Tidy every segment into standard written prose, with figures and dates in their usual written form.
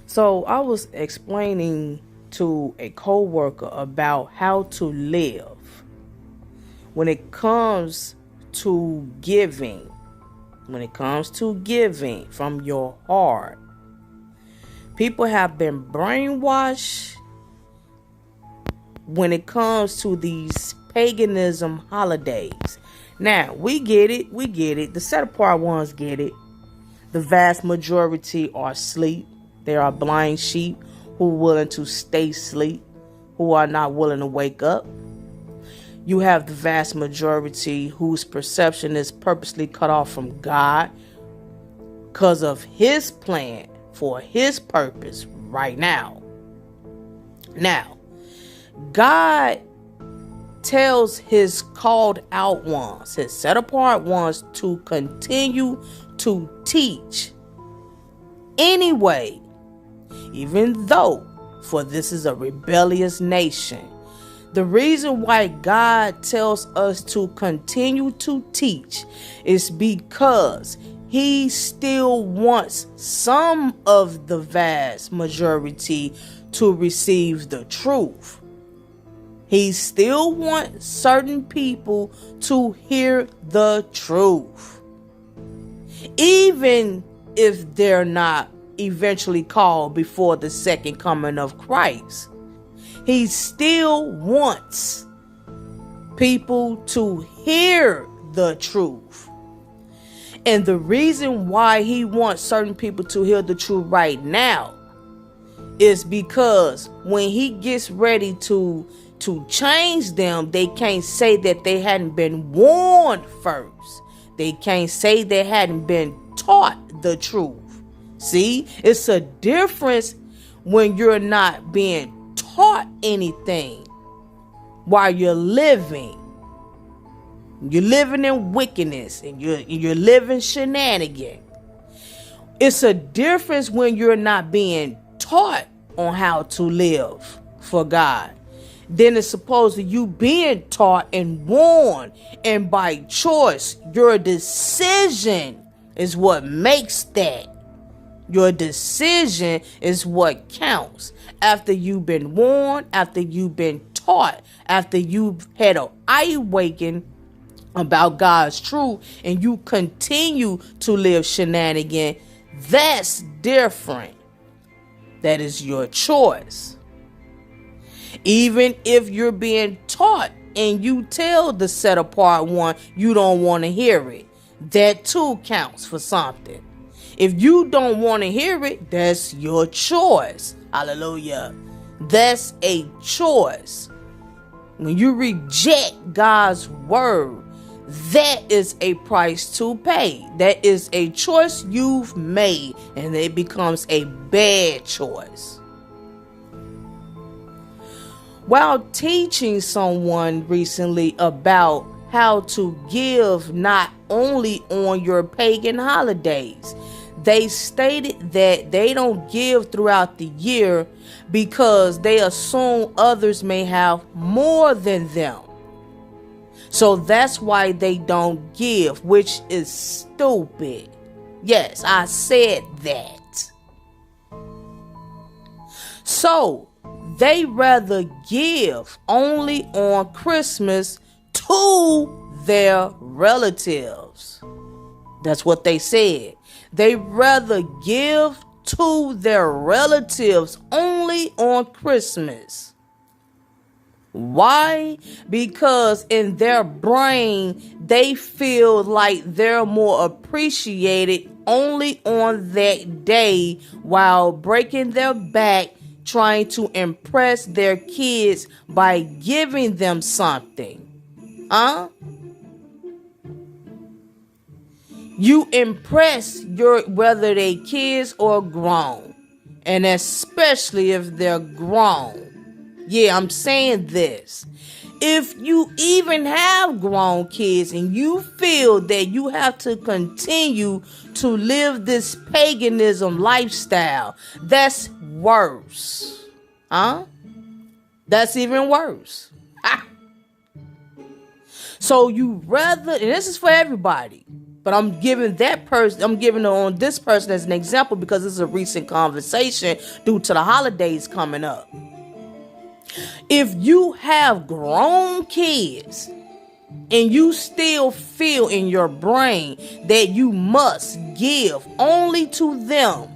So I was explaining to a coworker about how to live when it comes to giving. When it comes to giving from your heart, people have been brainwashed when it comes to these paganism holidays. Now, we get it. The set apart ones get it. The vast majority are asleep. They are blind sheep who are willing to stay asleep, who are not willing to wake up. You have the vast majority whose perception is purposely cut off from God because of his plan for his purpose right now. Now, God tells his called out ones, his set apart ones, to continue to teach anyway, even though, for this is a rebellious nation. The reason why God tells us to continue to teach is because he still wants some of the vast majority to receive the truth. He still wants certain people to hear the truth, even if they're not eventually called before the second coming of Christ. He still wants people to hear the truth. And the reason why he wants certain people to hear the truth right now is because when he gets ready to change them, they can't say that they hadn't been warned first. They can't say they hadn't been taught the truth. See, it's a difference when you're not being taught anything while you're living. You're living in wickedness and you're living shenanigans. It's a difference when you're not being taught on how to live for God. Then it's supposed to you being taught and warned, and by choice, your decision is what makes that. Your decision is what counts. After you've been warned, after you've been taught, after you've had an eye awakening about God's truth, and you continue to live shenanigan, that's different. That is your choice. Even if you're being taught and you tell the set apart one you don't want to hear it, that too counts for something. If you don't want to hear it, that's your choice. Hallelujah. That's a choice. When you reject God's word, that is a price to pay. That is a choice you've made, and it becomes a bad choice. While teaching someone recently about how to give not only on your pagan holidays, they stated that they don't give throughout the year because they assume others may have more than them. So that's why they don't give, which is stupid. Yes, I said that. So they rather give only on Christmas to their relatives. That's what they said. They rather give to their relatives only on Christmas. Why? Because in their brain, they feel like they're more appreciated only on that day while breaking their back trying to impress their kids by giving them something. You impress whether they kids or grown, and especially if they're grown. Yeah, I'm saying this. If you even have grown kids and you feel that you have to continue to live this paganism lifestyle, that's worse. That's even worse. So you rather, and this is for everybody, But I'm giving on this person as an example because this is a recent conversation due to the holidays coming up. If you have grown kids and you still feel in your brain that you must give only to them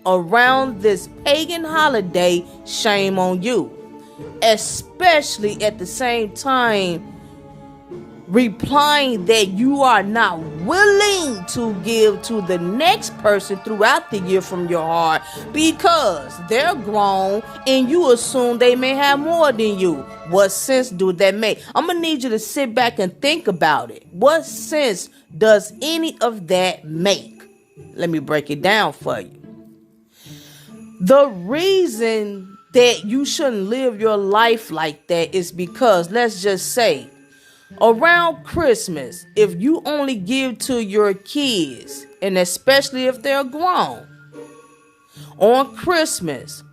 around this pagan holiday, shame on you. Especially at the same time replying that you are not willing to give to the next person throughout the year from your heart because they're grown and you assume they may have more than you. What sense do that make? I'm going to need you to sit back and think about it. What sense does any of that make? Let me break it down for you. The reason that you shouldn't live your life like that is because, let's just say, around Christmas, if you only give to your kids, and especially if they're grown, on Christmas,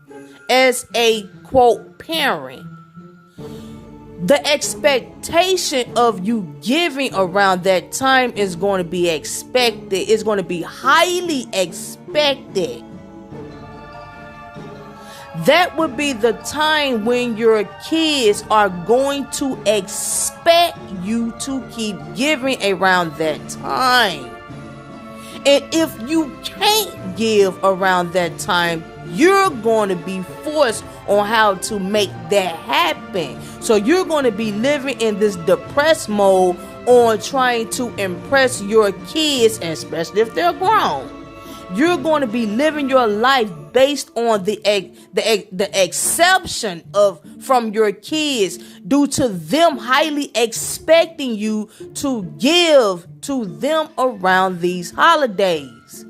as a, quote, parent, the expectation of you giving around that time is going to be expected. It's going to be highly expected. That would be the time when your kids are going to expect you to keep giving around that time. And if you can't give around that time, you're going to be forced on how to make that happen. So you're going to be living in this depressed mode on trying to impress your kids, especially if they're grown. You're going to be living your life based on the exception from your kids due to them highly expecting you to give to them around these holidays.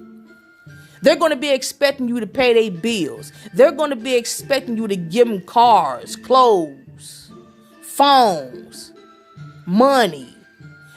They're going to be expecting you to pay their bills. They're going to be expecting you to give them cars, clothes, phones, money.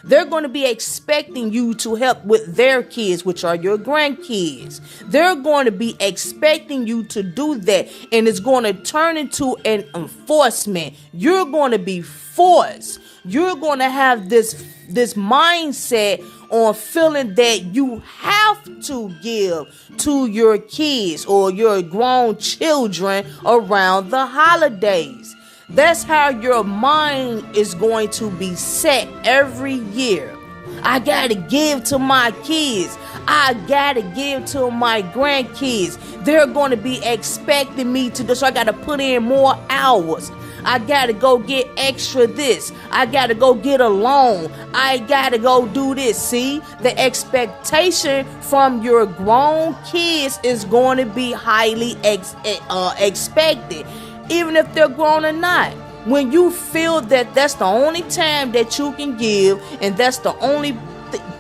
They're going to be expecting you to help with their kids, which are your grandkids. They're going to be expecting you to do that, and it's going to turn into an enforcement. You're going to be forced. You're going to have this mindset on feeling that you have to give to your kids or your grown children around the holidays. That's how your mind is going to be set every year. I gotta give to my kids. I gotta give to my grandkids. They're going to be expecting me to do, so I gotta put in more hours. I gotta go get extra this. I gotta go get a loan. I gotta go do this. See, the expectation from your grown kids is going to be highly expected. Even if they're grown or not. When you feel that that's the only time that you can give and that's the only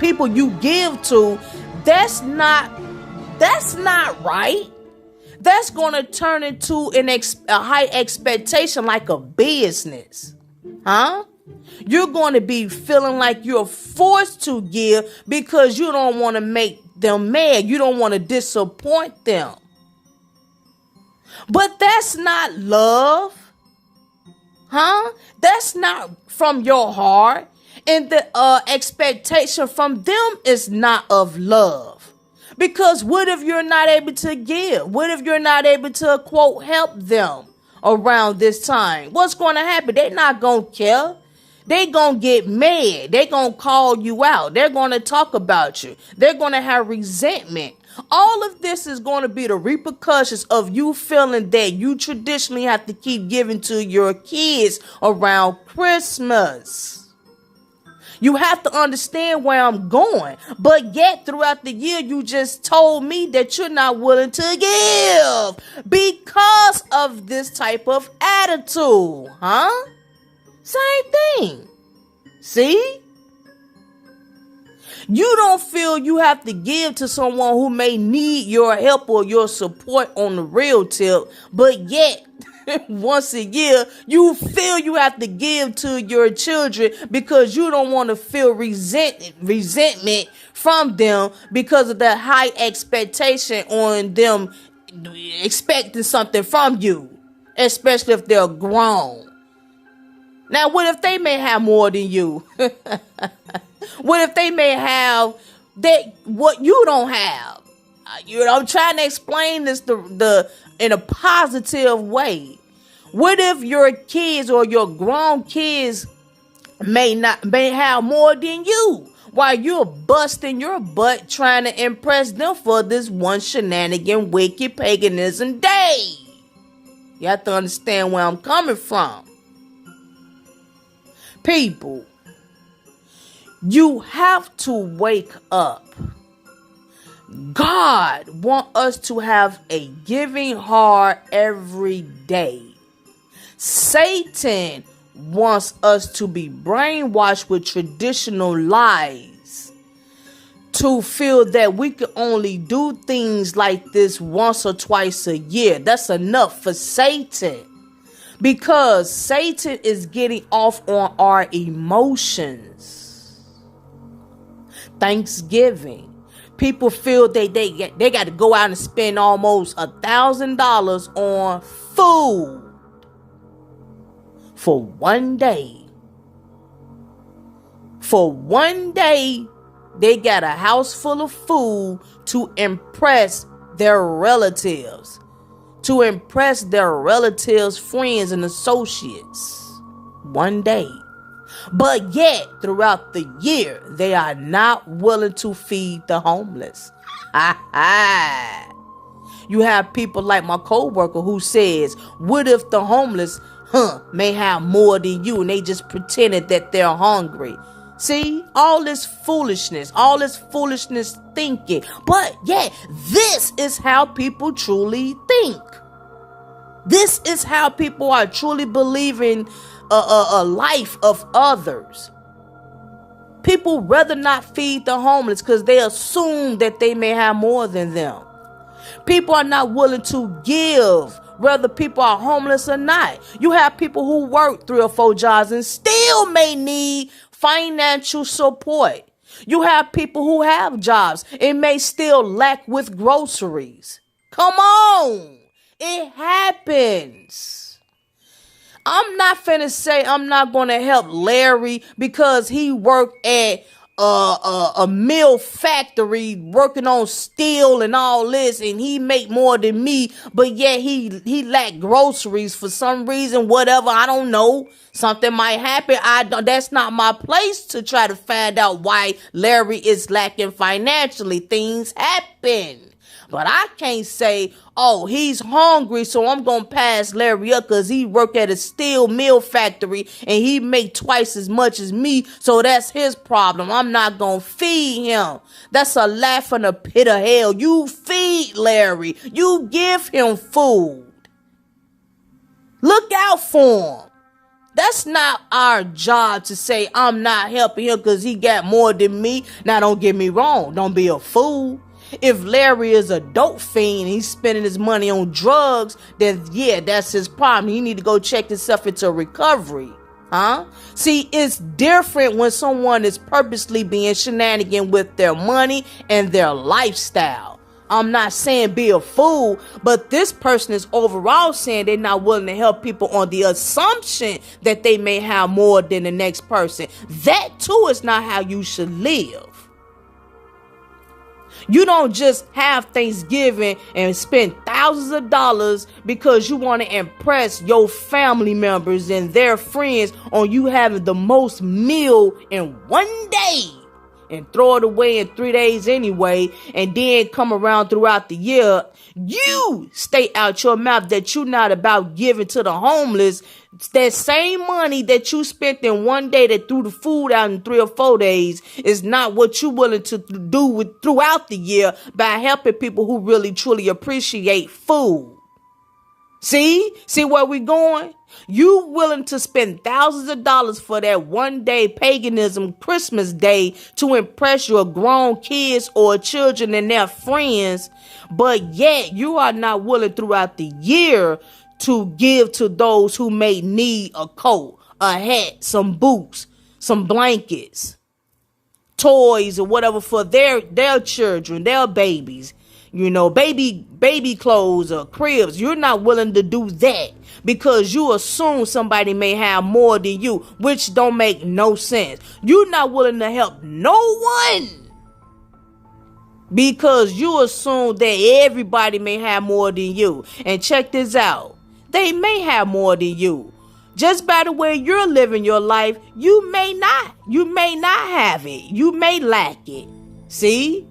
people you give to, that's not right. That's going to turn into a high expectation, like a business. You're going to be feeling like you're forced to give because you don't want to make them mad. You don't want to disappoint them. But that's not love. That's not from your heart. And the expectation from them is not of love. Because what if you're not able to give? What if you're not able to, quote, help them around this time? What's going to happen? They're not going to care. They're going to get mad. They're going to call you out. They're going to talk about you. They're going to have resentment. All of this is going to be the repercussions of you feeling that you traditionally have to keep giving to your kids around Christmas. You have to understand where I'm going. But yet throughout the year, you just told me that you're not willing to give because of this type of attitude. Same thing. See? You don't feel you have to give to someone who may need your help or your support on the real tip, but yet once a year you feel you have to give to your children because you don't want to feel resentment from them because of the high expectation on them expecting something from you, especially if they're grown. Now, what if they may have more than you? What if they may have that what you don't have. I'm trying to explain this in a positive way. What if your kids or your grown kids may have more than you, while you're busting your butt trying to impress them for this one shenanigan, wicked paganism day? You have to understand where I'm coming from. People, you have to wake up. God wants us to have a giving heart every day. Satan wants us to be brainwashed with traditional lies, to feel that we can only do things like this once or twice a year. That's enough for Satan, because Satan is getting off on our emotions. Thanksgiving. People feel they got to go out and spend almost $1,000 on food for one day. For one day, they got a house full of food to impress their relatives. To impress their relatives, friends, and associates. One day. But yet, throughout the year, they are not willing to feed the homeless. You have people like my coworker who says, what if the homeless may have more than you, and they just pretended that they're hungry? See, all this foolishness thinking. But yeah, this is how people truly think. This is how people are truly believing a life of others. People rather not feed the homeless because they assume that they may have more than them. People are not willing to give, whether people are homeless or not. You have people who work 3 or 4 jobs and still may need financial support. You have people who have jobs and may still lack with groceries. Come on. It happens. I'm not finna say I'm not gonna help Larry because he worked at a mill factory working on steel and all this, and he make more than me, but yet he lack groceries for some reason, whatever, I don't know. Something might happen. That's not my place to try to find out why Larry is lacking financially. Things happen. But I can't say, oh, he's hungry, so I'm going to pass Larry up because he work at a steel mill factory and he make twice as much as me, so that's his problem. I'm not going to feed him. That's a laugh in the pit of hell. You feed Larry. You give him food. Look out for him. That's not our job to say I'm not helping him because he got more than me. Now, don't get me wrong. Don't be a fool. If Larry is a dope fiend and he's spending his money on drugs, then yeah, that's his problem. He need to go check himself into recovery. See, it's different when someone is purposely being shenanigan with their money and their lifestyle. I'm not saying be a fool, but this person is overall saying they're not willing to help people on the assumption that they may have more than the next person. That too is not how you should live. You don't just have Thanksgiving and spend thousands of dollars because you want to impress your family members and their friends on you having the most meal in one day and throw it away in 3 days anyway, and then come around throughout the year. You state out your mouth that you're not about giving to the homeless. That same money that you spent in one day that threw the food out in 3 or 4 days is not what you're willing to do throughout the year by helping people who really truly appreciate food. See where we going? You willing to spend thousands of dollars for that one day paganism Christmas day to impress your grown kids or children and their friends, but yet you are not willing throughout the year to give to those who may need a coat, a hat, some boots, some blankets, toys or whatever for their children, their babies. You know, baby clothes or cribs. You're not willing to do that because you assume somebody may have more than you, which don't make no sense. You're not willing to help no one. because you assume that everybody may have more than you. And check this out. They may have more than you. Just by the way you're living your life, you may not. You may not have it. You may lack it. See?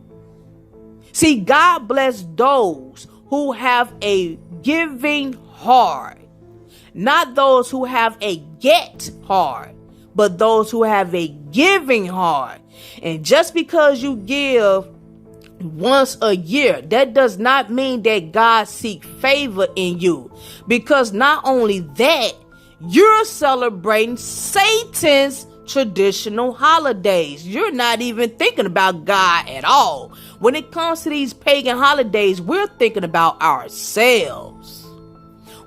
See, God bless those who have a giving heart. Not those who have a get heart, but those who have a giving heart. And just because you give once a year, that does not mean that God seek favor in you. Because not only that, you're celebrating Satan's traditional holidays. You're not even thinking about God at all. When it comes to these pagan holidays, we're thinking about ourselves.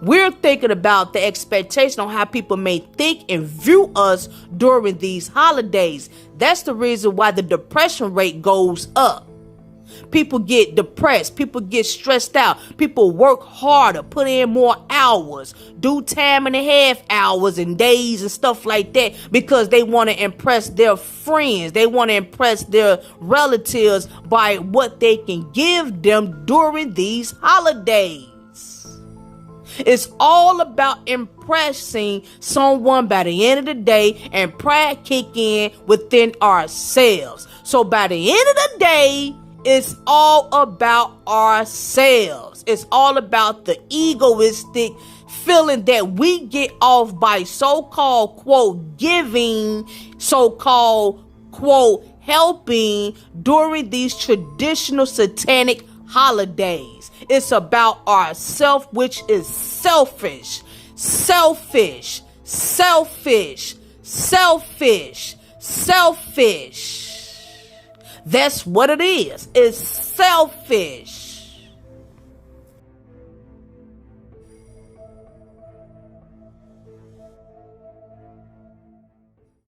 We're thinking about the expectation on how people may think and view us during these holidays. That's the reason why the depression rate goes up. People get depressed. People get stressed out. People work harder, put in more hours, do time and a half hours and days and stuff like that because they want to impress their friends. They want to impress their relatives by what they can give them during these holidays. It's all about impressing someone by the end of the day, and pride kick in within ourselves. So by the end of the day, it's all about ourselves. It's all about the egoistic feeling that we get off by so-called, quote, giving, so-called, quote, helping during these traditional satanic holidays. It's about ourself, which is selfish, selfish, selfish, selfish, selfish. That's what it is. It's selfish.